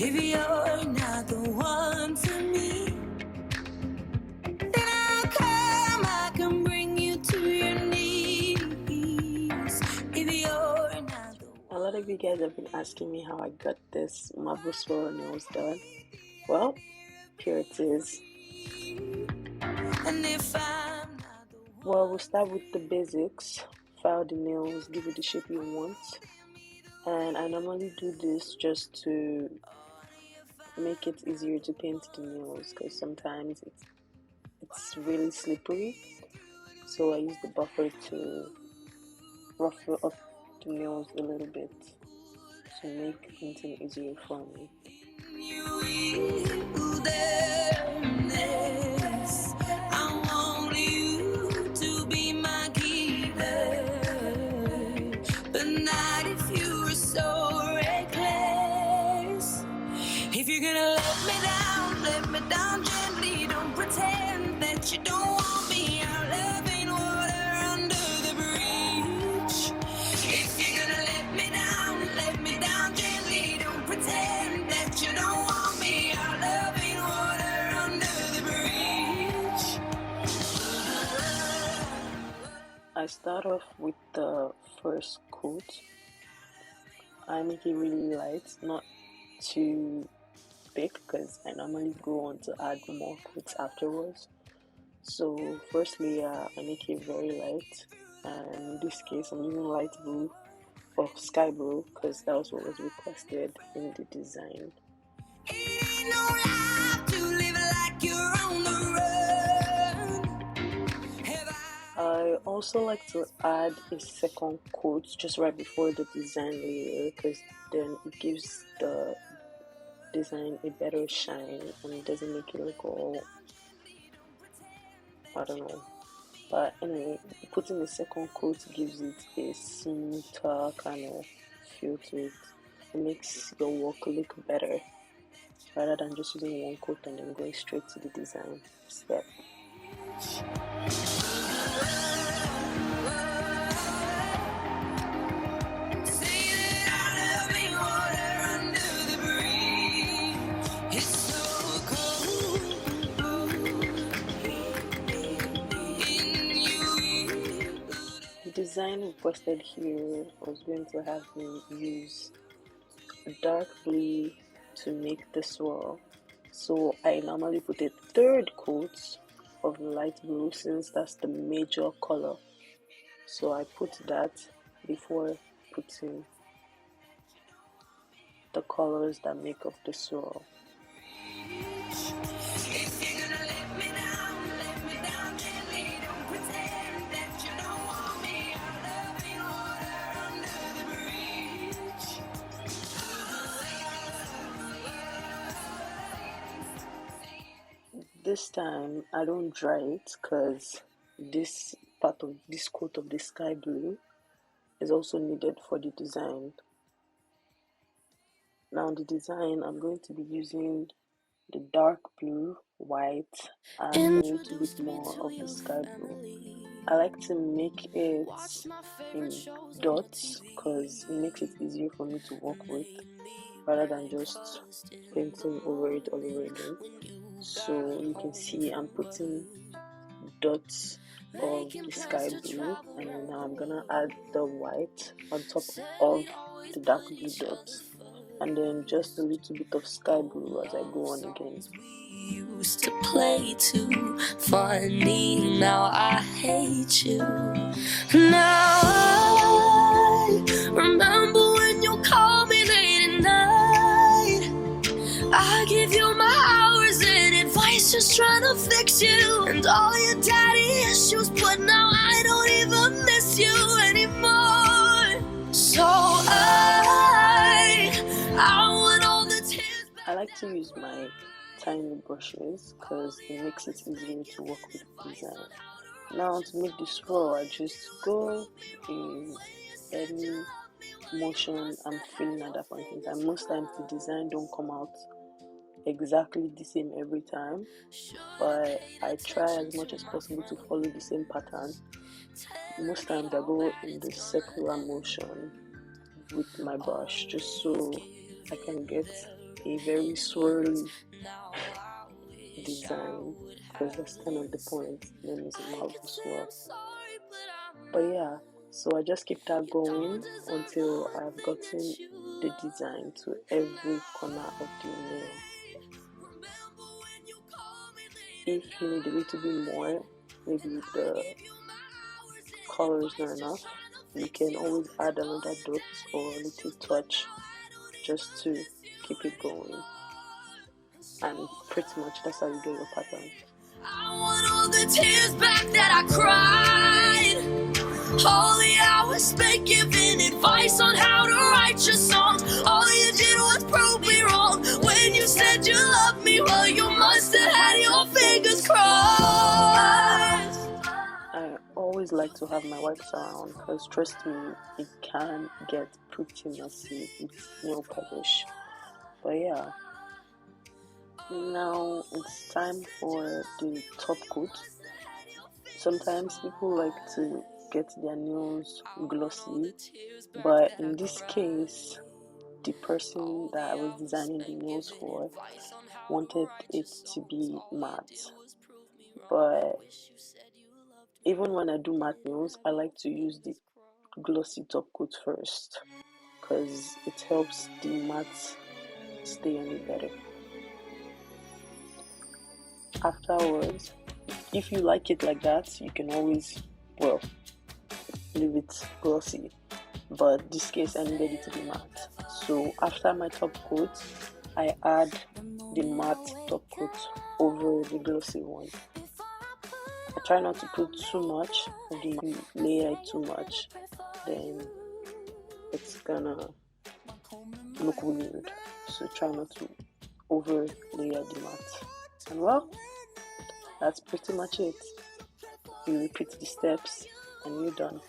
If you're not the one for me, then I can bring you to your knees. If you're not the one. A lot of you guys have been asking me how I got this marble swirl nails done. Well, here it is. And if I'm not the one, Well, we'll start with the basics. File the nails, give it the shape you want. And I normally do this just to make it easier to paint the nails, because sometimes it's really slippery. So I use the buffer to ruffle up the nails a little bit to make painting easier for me. you will dance. I want you to be my keeper, but not if you're so reckless. If you're gonna let me down gently. Don't pretend that you don't want me. Our love ain't water under the bridge. If you're gonna let me down gently. Don't pretend that you don't want me. Our love ain't water under the bridge. I start off with the first coat. I make it really light, not too thick, because I normally go on to add more coats afterwards. So first layer I make it very light, and in this case I'm using light blue or sky blue because that was what was requested in the design. It ain't no life to live like you're on the run. I also like to add a second coat just right before the design layer, because then it gives the design a better shine and it doesn't make it look all, I don't know. But anyway, putting a second coat gives it a smoother kind of feel to it. It makes your work look better rather than just using one coat and then going straight to the design step. The design requested here was going to have me use dark blue to make the swirl. So I normally put a third coat of light blue since that's the major color. So I put that before putting the colors that make up the swirl. This time I don't dry it because this part of this coat of the sky blue is also needed for the design. Now the design, I'm going to be using the dark blue, white, and a little bit more of the sky blue. I like to make it in dots because it makes it easier for me to work with rather than just painting over it all over again. So you can see I'm putting dots of the sky blue, and now I'm gonna add the white on top of the dark blue dots, and then just a little bit of sky blue as I go on again. Used to play too funny, now I hate you. Now I remember when you called me late at night. I give you my hours and advice, just trying to fix you and all your daddy issues, but now I don't even miss you anymore. So I want all the tears back. I like to use my tiny brushes because it makes it easier to work with the design. Now to make the swirl, I just go in any motion I'm feeling at that point in time. Most times the design don't come out exactly the same every time, but I try as much as possible to follow the same pattern. Most times I go in the circular motion with my brush just so I can get a very swirly design, because that's kind of the point. Name is a marble swirl. But yeah, so I just keep that going until I've gotten the design to every corner of the nail. If you need a little bit more, maybe the color is not enough, you can always add another dot or a little touch just to keep it going. And pretty much that's how you get your pattern. I want all the tears back that I cried. All the hours spent giving advice on how to write your songs. All you did was prove me wrong. When you said you loved me, well, you must have had your fingers crossed. I always like to have my wipes around, because trust me, it can get pretty messy with nail polish. But yeah, now it's time for the top coat. Sometimes people like to get their nails glossy, but in this case, the person that I was designing the nails for wanted it to be matte. But even when I do matte nails, I like to use the glossy top coat first, because it helps the matte stay on it better. Afterwards, if you like it like that, you can always, well, leave it glossy. But this case, I needed it to be matte. So after my top coat, I add the matte top coat over the glossy one. I try not to put too much, if you layer it too much, then it's gonna look weird. So try not to over layer the matte. And well, that's pretty much it. You repeat the steps and you're done.